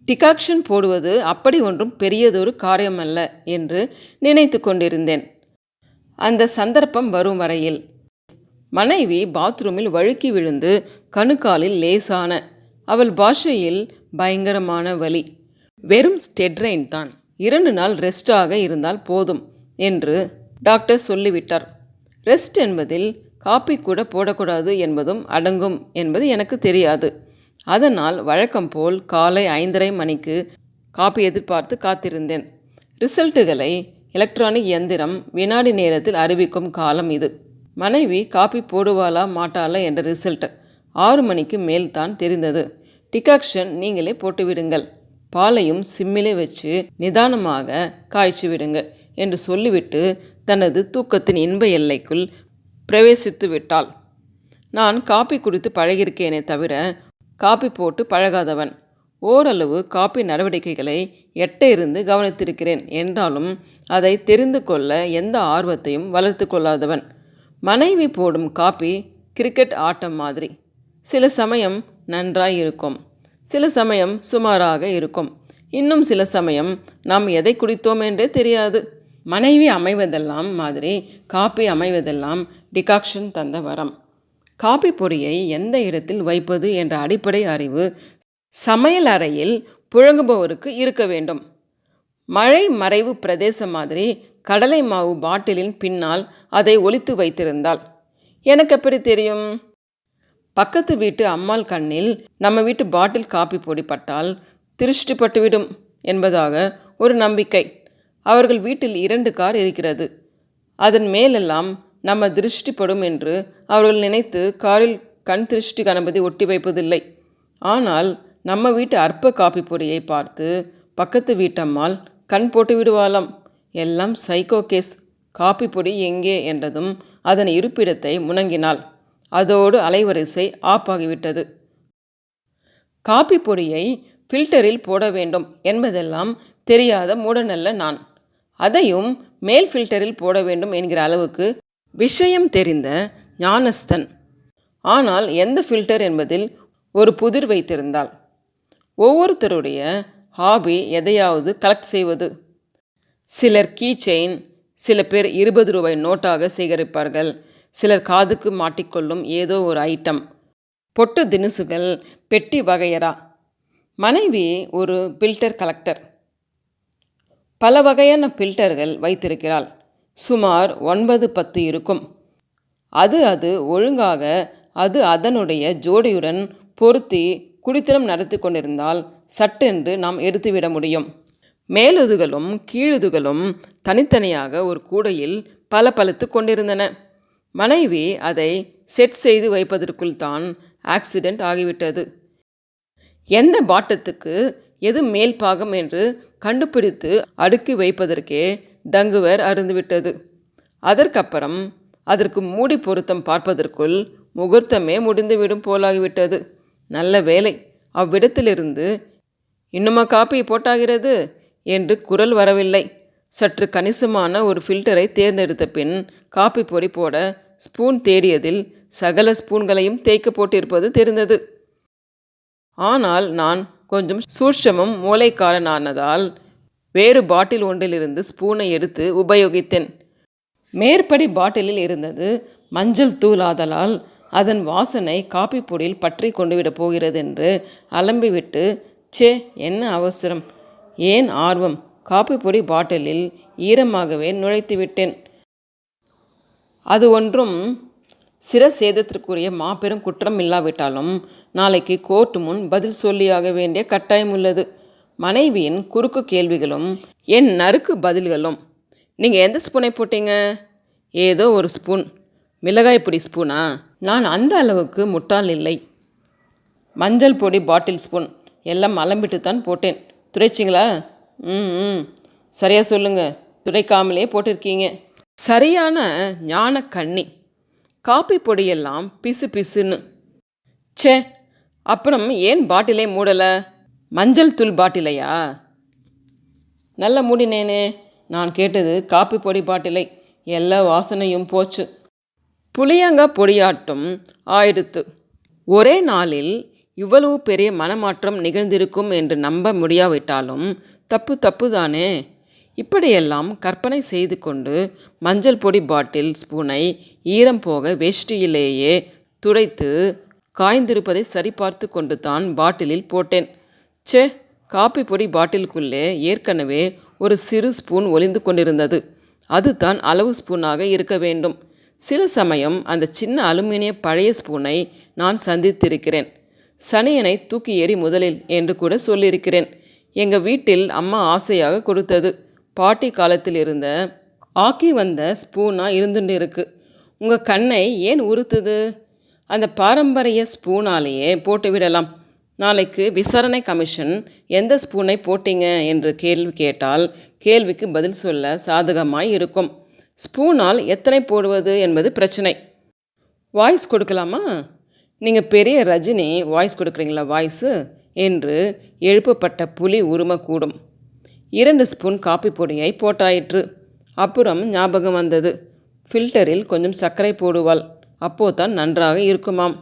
Decoction போடுவது அப்படி ஒன்றும் பெரியதொரு காரியமல்ல என்று நினைத்து கொண்டிருந்தேன். அந்த சந்தர்ப்பம் வரும் வரையில் மனைவி பாத்ரூமில் வழுக்கி விழுந்து கணுக்காலில் லேசான, அவள் பாஷையில் பயங்கரமான வலி. வெறும் ஸ்டெட்ரைன் தான், 2 நாள் ரெஸ்டாக இருந்தால் போதும் என்று டாக்டர் சொல்லிவிட்டார். ரெஸ்ட் என்பதில் காப்பி கூட போடக்கூடாது என்பதும் அடங்கும் என்பது எனக்கு தெரியாது. அதனால் வழக்கம் போல் காலை 5:30 மணிக்கு காப்பி எதிர்பார்த்து காத்திருந்தேன். ரிசல்ட்டுகளை எலக்ட்ரானிக் இயந்திரம் வினாடி நேரத்தில் அறிவிக்கும் காலம் இது. மனைவி காப்பி போடுவாளா மாட்டாளா என்ற ரிசல்ட் 6 மணிக்கு மேல் தான் தெரிந்தது. டிகாக்ஷன் நீங்களே போட்டுவிடுங்கள், பாலையும் சிம்மிலே வச்சு நிதானமாக காய்ச்சி விடுங்க என்று சொல்லிவிட்டு தனது தூக்கத்தின் இன்ப எல்லைக்குள் பிரவேசித்து விட்டாள். நான் காப்பி குடித்து பழகியிருக்கேனே தவிர காப்பி போட்டு பழகாதவன். ஓரளவு காப்பி நடவடிக்கைகளை எட்ட இருந்து கவனித்திருக்கிறேன் என்றாலும் அதை தெரிந்து கொள்ள எந்த ஆர்வத்தையும் வளர்த்து கொள்ளாதவன். மனைவி போடும் காப்பி கிரிக்கெட் ஆட்டம் மாதிரி. சில சமயம் நன்றாய் இருக்கும், சில சமயம் சுமாராக இருக்கும், இன்னும் சில சமயம் நாம் எதை குடித்தோம் என்றே தெரியாது. மனைவி அமைவதெல்லாம் மாதிரி காப்பி அமைவதெல்லாம் டிகாக்ஷன் தந்த வரம். காப்பி பொடியை எந்த இடத்தில் வைப்பது என்ற அடிப்படை அறிவு சமையல் அறையில் புழங்குபவருக்கு இருக்க வேண்டும். மழை மறைவு பிரதேசம் மாதிரி கடலை மாவு பாட்டிலின் பின்னால் அதை ஒளித்து வைத்திருந்தால் எனக்கு எப்படி தெரியும்? பக்கத்து வீட்டு அம்மாள் கண்ணில் நம்ம வீட்டு பாட்டில் காப்பி பொடி பட்டால் திருஷ்டி பட்டுவிடும் என்பதாக ஒரு நம்பிக்கை. அவர்கள் வீட்டில் 2 கார் இருக்கிறது. அதன் மேலெல்லாம் நம்ம திருஷ்டிப்படும் என்று அவர்கள் நினைத்து காரில் கண் திருஷ்டி கணபதி ஒட்டி வைப்பதில்லை. ஆனால் நம்ம வீட்டு அற்ப காப்பி பொடியை பார்த்து பக்கத்து வீட்டம்மாள் கண் போட்டு விடுவாளாம். எல்லாம் சைக்கோ கேஸ். காப்பி பொடி எங்கே என்றதும் அதன் இருப்பிடத்தை முணங்கினாள். அதோடு அலைவரிசை ஆஃப் ஆகிவிட்டது. காப்பி பொடியை ஃபில்டரில் போட வேண்டும் என்பதெல்லாம் தெரியாத மூடனல்ல நான். அதையும் மேல் ஃபில்டரில் போட வேண்டும் என்கிற அளவுக்கு விஷயம் தெரிந்த ஞானஸ்தன். ஆனால் எந்த ஃபில்டர் என்பதில் ஒரு புதிர் வைத்திருந்தாள். ஒவ்வொருத்தருடைய ஹாபி எதையாவது கலெக்ட் செய்வது. சிலர் கீ செயின், சில பேர் 20 ரூபாய் நோட்டாக சேகரிப்பார்கள், சிலர் காதுக்கு மாட்டிக்கொள்ளும் ஏதோ ஒரு ஐட்டம், பொட்டு தினுசுகள், பெட்டி வகையரா. மனைவி ஒரு பில்டர் கலெக்டர். பல வகையான பில்டர்கள் வைத்திருக்கிறாள். சுமார் 9-10 இருக்கும். அது ஒழுங்காக அதனுடைய ஜோடியுடன் பொருத்தி குடித்தனம் நடத்தி கொண்டிருந்தால் சட்டென்று நாம் எடுத்துவிட முடியும். மேலுதுகளும் கீழுதுகளும் தனித்தனியாக ஒரு கூடையில் பலத்து கொண்டிருந்தன. மனைவி அதை செட் செய்து வைப்பதற்குள் தான் ஆக்சிடெண்ட் ஆகிவிட்டது. எந்த பாட்டத்துக்கு எது மேல் பாகம் என்று கண்டுபிடித்து அடுக்கி வைப்பதற்கே டங்குவர் அருந்துவிட்டது. அதற்கப்புறம் அதற்கு மூடி பொருத்தம் பார்ப்பதற்குள் முகூர்த்தமே முடிந்துவிடும் போலாகிவிட்டது. நல்ல வேலை, அவ்விடத்திலிருந்து இன்னுமா காப்பி போட்டாகிறது என்று குரல் வரவில்லை. சற்று கணிசமான ஒரு ஃபில்டரை தேர்ந்தெடுத்த பின் காப்பி பொடி போட ஸ்பூன் தேடியதில் சகல ஸ்பூன்களையும் தேய்க்க போட்டிருப்பது தெரிந்தது. ஆனால் நான் கொஞ்சம் சூட்சமும் மூளைக்காரனானதால் வேறு பாட்டில் ஒன்றிலிருந்து ஸ்பூனை எடுத்து உபயோகித்தேன். மேற்படி பாட்டிலில் இருந்தது மஞ்சள் தூள் ஆதலால் அதன் வாசனை காப்பி பொடியில் பற்றி கொண்டு விட போகிறது என்று அலம்பிவிட்டு, சே என்ன அவசரம், ஏன் ஆர்வம், காப்பி பொடி பாட்டிலில் ஈரமாகவே நுழைத்து விட்டேன். அது ஒன்றும் சிரசேதத்திற்குரிய மாபெரும் குற்றம் இல்லாவிட்டாலும் நாளைக்கு கோர்ட்டு முன் பதில் சொல்லியாக வேண்டிய கட்டாயம் உள்ளது. மனைவியின் குறுக்கு கேள்விகளும் என் நறுக்கு பதில்களும். நீங்கள் எந்த ஸ்பூனை போட்டீங்க? ஏதோ ஒரு ஸ்பூன். மிளகாய் பொடி ஸ்பூனா? நான் அந்த அளவுக்கு முட்டாள் இல்லை. மஞ்சள் பொடி பாட்டில் ஸ்பூன். எல்லாம் அலம்பிட்டு தான் போட்டேன். துடைச்சிங்களா? சரியாக சொல்லுங்கள். துடைக்காமலே போட்டிருக்கீங்க. சரியான ஞான கண்ணி. காப்பி பொடியெல்லாம் பிசு பிசுன்னு. சே, அப்புறம் ஏன் பாட்டிலை மூடலை? மஞ்சள் தூள் பாட்டிலையா? நல்ல மூடினேனே. நான் கேட்டது காப்பி பொடி பாட்டிலை. எல்லா வாசனையும் போச்சு. புளியங்காய் பொடியாட்டும் ஆயிடுத்து. ஒரே நாளில் இவ்வளவு பெரிய மனமாற்றம் நிகழ்ந்திருக்கும் என்று நம்ப முடியாவிட்டாலும் தப்பு தானே. இப்படியெல்லாம் கற்பனை செய்து கொண்டு மஞ்சள் பொடி பாட்டில் ஸ்பூனை ஈரம் போக வேஷ்டியிலேயே துடைத்து காய்ந்திருப்பதை சரிபார்த்து கொண்டு தான் பாட்டிலில் போட்டேன். சே, காப்பி பொடி பாட்டிலுக்குள்ளே ஏற்கனவே ஒரு சிறு ஸ்பூன் ஒளிந்து கொண்டிருந்தது. அதுதான் அளவு ஸ்பூனாக இருக்க வேண்டும். சில சமயம் அந்த சின்ன அலுமினிய பழைய ஸ்பூனை நான் சந்தித்திருக்கிறேன். சனியனை தூக்கி எறி முதலில் என்று கூட சொல்லியிருக்கிறேன். எங்கள் வீட்டில் அம்மா ஆசையாக கொடுத்தது. பாட்டி காலத்தில் இருந்த ஆக்கி வந்த ஸ்பூனாக இருந்துட்டு இருக்கு. உங்கள் கண்ணை ஏன் உறுத்துது? அந்த பாரம்பரிய ஸ்பூனாலேயே போட்டு விடலாம். நாளைக்கு விசாரணை கமிஷன் எந்த ஸ்பூனை போட்டீங்க என்று கேள்வி கேட்டால் கேள்விக்கு பதில் சொல்ல சாதகமாய் இருக்கும். ஸ்பூனால் எத்தனை போடுவது என்பது பிரச்சனை. வாய்ஸ் கொடுக்கலாமா? நீங்கள் பெரிய ரஜினி வாய்ஸ் கொடுக்குறீங்களா வாய்ஸு என்று எழுப்பப்பட்ட புலி உருமக்கூடும். 2 ஸ்பூன் காப்பி பொடியை போட்டாயிற்று. அப்புறம் ஞாபகம் வந்தது, ஃபில்டரில் கொஞ்சம் சர்க்கரை போடுவாள், அப்போதான் நன்றாக இருக்குமாம்.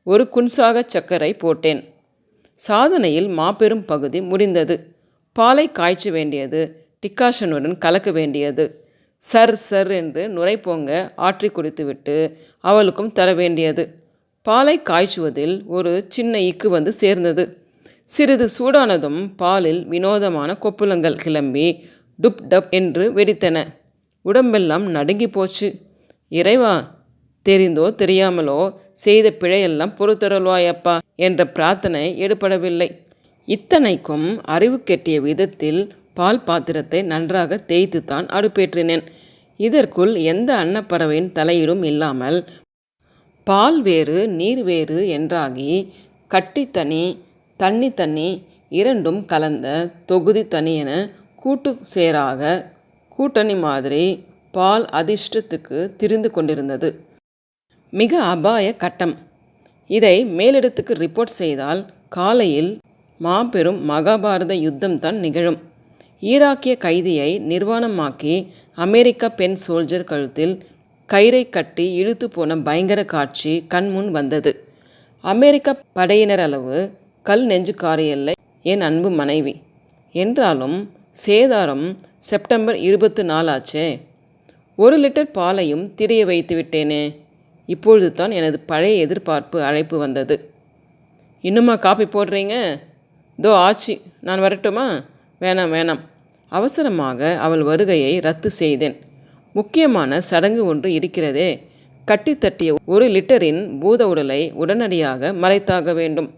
ஒரு குன்சாக சர்க்கரை போட்டேன். சாதனையில் மாபெரும் பகுதி முடிந்தது. பாலை காய்ச்ச வேண்டியது, டிக்காஷனுடன் கலக்க வேண்டியது. சர் என்று நுரை பொங்க ஆற்றி குடித்துவிட்டு அவளுக்கும் தர வேண்டியது. பாலை காய்ச்சுவதில் ஒரு சின்ன இக்கு வந்து சேர்ந்தது. சிறிது சூடானதும் பாலில் வினோதமான கொப்புளங்கள் கிளம்பி டுப் டப் என்று வெடித்தன. உடம்பெல்லாம் நடுங்கி போச்சு. இறைவா, தெரிந்தோ தெரியாமலோ செய்த பிழையெல்லாம் பொறுத்தருள்வாயப்பா என்ற பிரார்த்தனை எடுபடவில்லை. இத்தனைக்கும் அறிவு கெட்டிய விதத்தில் பால் பாத்திரத்தை நன்றாக தேய்த்துத்தான் அடுப்பேற்றினேன். இதற்குள் எந்த அன்னப்பறவையின் தலையீடும் இல்லாமல் பால் வேறு நீர் வேறு என்றாகி கட்டி தனி தண்ணி இரண்டும் கலந்த தொகுதி தனி என கூட்டு சேராக கூட்டணி மாதிரி பால் அதிர்ஷ்டத்துக்கு திரிந்து கொண்டிருந்தது. மிக அபாய கட்டம். இதை மேலிடத்துக்கு ரிப்போர்ட் செய்தால் காலையில் மாபெரும் மகாபாரத யுத்தம் தான் நிகழும். ஈராக்கிய கைதியை நிர்வாணமாக்கி அமெரிக்க பெண் சோல்ஜர் கழுத்தில் கயிறை கட்டி இழுத்து போன பயங்கர காட்சி கண்முன் வந்தது. அமெரிக்க படையினர் அளவு கல் நெஞ்சுக்காரியல்ல என் அன்பு மனைவி. என்றாலும் சேதாரம் செப்டம்பர் 24 ஆச்சே. 1 லிட்டர் பாலையும் திரிய வைத்து விட்டேனே. இப்பொழுது தான் எனது பழைய எதிர்பார்ப்பு அழைப்பு வந்தது. இன்னுமா காப்பி போடுறீங்க? தோ ஆச்சு, நான் வரட்டுமா? வேணாம். அவசரமாக அவள் வருகையை ரத்து செய்தேன். முக்கியமான சடங்கு ஒன்று இருக்கிறதே. கட்டி தட்டிய 1 லிட்டரின் பூத உடலை உடனடியாக மறைத்தாக வேண்டும்.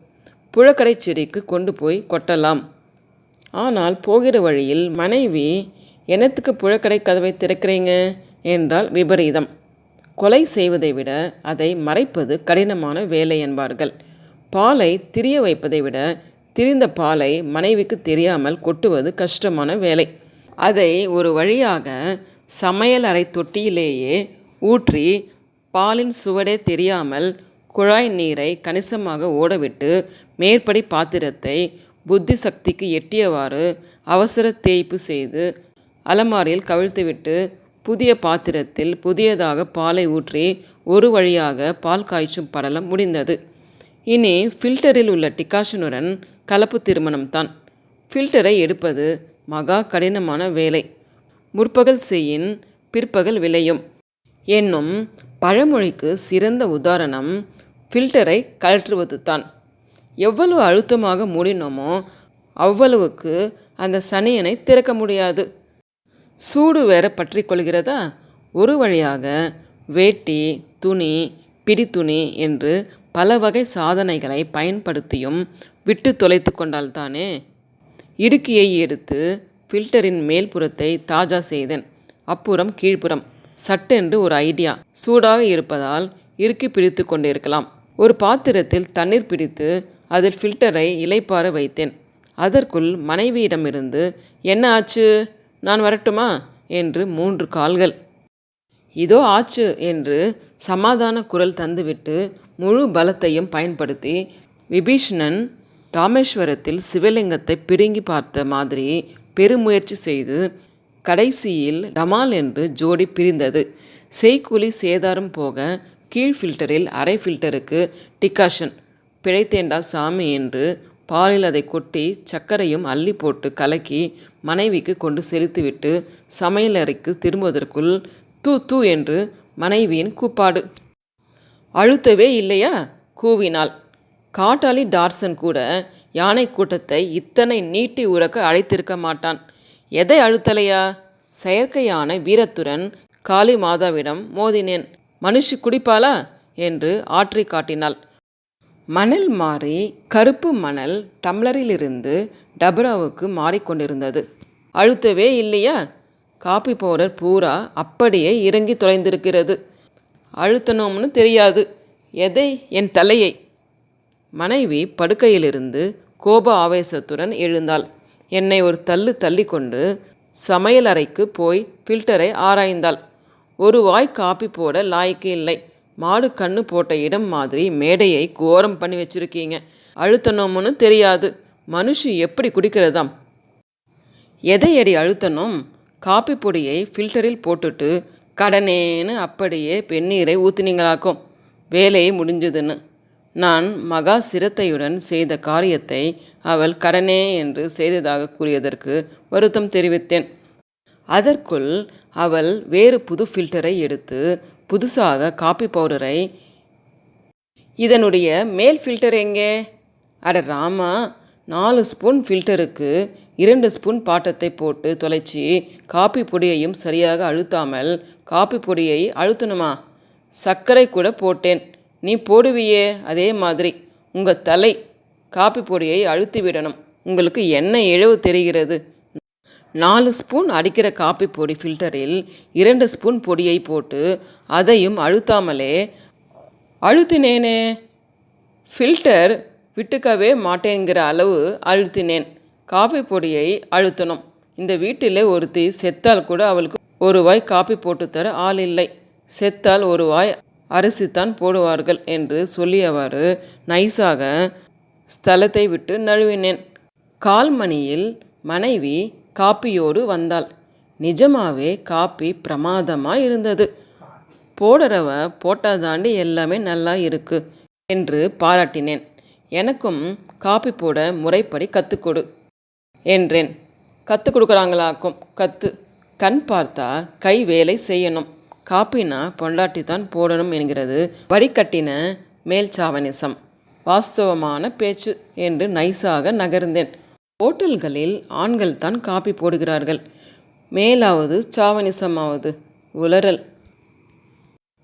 புழக்கடை செடிக்கு கொண்டு போய் கொட்டலாம். ஆனால் போகிற வழியில் மனைவி, என்னத்துக்கு புழக்கடை கதவை திறக்கிறீங்க என்றால் விபரீதம். கொலை செய்வதை விட அதை மறைப்பது கடினமான வேலை என்பார்கள். பாலை திரிய வைப்பதை விட திரிந்த பாலை மனைவிக்கு தெரியாமல் கொட்டுவது கஷ்டமான வேலை. அதை ஒரு வழியாக சமையல் அறை தொட்டியிலேயே ஊற்றி பாலின் சுவடே தெரியாமல் குழாய் நீரை கணிசமாக ஓடவிட்டு மேற்படி பாத்திரத்தை புத்தி சக்திக்கு எட்டியவாறு அவசர தேய்ப்பு செய்து அலமாரியில் கவிழ்த்துவிட்டு புதிய பாத்திரத்தில் புதியதாக பாலை ஊற்றி ஒரு வழியாக பால் காய்ச்சும் படலம் முடிந்தது. இனி ஃபில்டரில் உள்ள டிகாஷனுடன் கலப்பு திருமணம்தான். ஃபில்டரை எடுப்பது மகா கடினமான வேலை. முற்பகல் செய்யின் பிற்பகல் விளையும் என்னும் பழமொழிக்கு சிறந்த உதாரணம் ஃபில்டரை கழற்றுவது தான். எவ்வளவு அழுத்தமாக மூடினோமோ அவ்வளவுக்கு அந்த சனியனை திறக்க முடியாது. சூடு வேற பற்றி கொள்கிறதா? ஒரு வழியாக வேட்டி, துணி, பிடித்துணி என்று பல வகை சாதனைகளை பயன்படுத்தியும் விட்டு தொலைத்து கொண்டால்தானே. இடுக்கியை எடுத்து ஃபில்டரின் மேல்புறத்தை தாஜா செய்தேன். அப்புறம் கீழ்ப்புறம். சட்டென்று ஒரு ஐடியா. சூடாக இருப்பதால் இறுக்கி பிடித்து கொண்டிருக்கலாம். ஒரு பாத்திரத்தில் தண்ணீர் பிடித்து அதில் ஃபில்டரை இலைப்பார வைத்தேன். அதற்குள் மனைவியிடமிருந்து, என்ன ஆச்சு, நான் வரட்டுமா என்று 3 கால்கள். இதோ ஆச்சு என்று சமாதான குரல் தந்துவிட்டு முழு பலத்தையும் பயன்படுத்தி விபீஷணன் ராமேஸ்வரத்தில் சிவலிங்கத்தை பிடுங்கி பார்த்த மாதிரி பெருமுயற்சி செய்து கடைசியில் டமால் என்று ஜோடி பிரிந்தது. செய்கூலி சேதாரம் போக கீழ் ஃபில்டரில் அரை ஃபில்டருக்கு டிகாஷன், பிழைத்தேண்டா சாமி என்று பாலில் அதை கொட்டி சர்க்கரையும் அள்ளி போட்டு கலக்கி மனைவிக்கு கொண்டு செலுத்திவிட்டு சமையலறைக்கு திரும்புவதற்குள் தூ தூ என்று மனைவியின் கூப்பாடு. அழுத்தவே இல்லையா? கூவினாள். காட்டாளி டார்சன் கூட யானை கூட்டத்தை இத்தனை நீட்டி உறக்க அழைத்திருக்க மாட்டான். எதை அழுத்தலையா? செயற்கையான வீரத்துடன் காளி மாதாவிடம் மோதினேன். மனுஷி குடிப்பாளா என்று ஆற்றி காட்டினாள். மணல் மாறி கருப்பு மணல் டம்ளரிலிருந்து டபராவுக்கு மாறிக்கொண்டிருந்தது. அழுத்தவே இல்லையா? காப்பி பவுடர் பூரா அப்படியே இறங்கி தொலைந்திருக்கிறது. அழுத்தணும்னு தெரியாது. எதை? என் தலையை. மனைவி படுக்கையிலிருந்து கோப ஆவேசத்துடன் எழுந்தாள். என்னை ஒரு தள்ளு தள்ளி கொண்டு சமையலறைக்கு போய் ஃபில்டரை ஆராய்ந்தாள். ஒரு வாய் காப்பி போட லாய்க்கு இல்லை. மாடு கண்ணு போட்ட இடம் மாதிரி மேடையை கோரம் பண்ணி வச்சுருக்கீங்க. அழுத்தணும்னு தெரியாது. மனுஷி எப்படி குடிக்கிறதாம்? எதையடி அழுத்தணும்? காப்பி பொடியை ஃபில்டரில் போட்டுட்டு கடனேன்னு அப்படியே பெண்ணீரை ஊற்றினீங்களாக்கும். வேலையை முடிஞ்சதுன்னு. நான் மகா சிரத்தையுடன் செய்த காரியத்தை அவள் கடனே என்று செய்ததாக கூறியதற்கு வருத்தம் தெரிவித்தேன். அதற்குள் அவள் வேறு புது ஃபில்டரை எடுத்து புதுசாக காப்பி பவுடரை, இதனுடைய மேல் ஃபில்டர் எங்கே? அட ராமா, 4 ஸ்பூன் ஃபில்டருக்கு 2 ஸ்பூன் பாட்டத்தை போட்டு தொலைச்சி காப்பி பொடியையும் சரியாக அழுத்தாமல் காப்பி பொடியை அழுத்தணுமா? சர்க்கரை கூட போட்டேன். நீ போடுவியே அதே மாதிரி. உங்கள் தலை. காப்பி பொடியை அழுத்தி விடணும். உங்களுக்கு என்ன இழவு தெரிகிறது? 4 ஸ்பூன் அடிக்கிற காப்பி பொடி ஃபில்டரில் 2 ஸ்பூன் பொடியை போட்டு அதையும் அழுத்தாமலே அழுத்தினேனே. ஃபில்டர் விட்டுக்கவே மாட்டேங்கிற அளவு அழுத்தினேன். காப்பி பொடியை அழுத்தணும். இந்த வீட்டில் ஒருத்தி செத்தால் கூட அவளுக்கு ஒரு வாய் காப்பி போட்டு தர ஆள் இல்லை. செத்தால் ஒரு வாய் அரிசித்தான் போடுவார்கள் என்று சொல்லியவாறு நைஸாக ஸ்தலத்தை விட்டு நழுவினேன். 1/4 மணியில் மனைவி காப்பியோடு வந்தாள். நிஜமாவே காப்பி பிரமாதமாக இருந்தது. போடுறவ போட்டாதாண்டி எல்லாமே நல்லா இருக்கு என்று பாராட்டினேன். எனக்கும் காப்பி போட முறைப்படி கற்றுக்கொடு என்றேன். கற்றுக் கொடுக்குறாங்களாக்கும். கண் பார்த்தா கை வேலை செய்யணும். காப்பினா பொண்டாட்டி தான் போடணும் என்கிறது வடிகட்டின மேல்சாவனிசம். வாஸ்தவமான பேச்சு என்று நைஸாக நகர்ந்தேன். ஹோட்டல்களில் ஆண்கள் தான் காப்பி போடுகிறார்கள். மேலாவது சாவனிசமாவது உளறல்.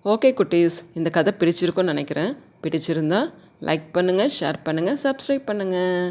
ஓகே குட்டீஸ், இந்த கதை பிடிச்சிருக்குன்னு நினைக்கிறேன். பிடிச்சிருந்தா லைக் பண்ணுங்கள், ஷேர் பண்ணுங்கள், சப்ஸ்கிரைப் பண்ணுங்கள்.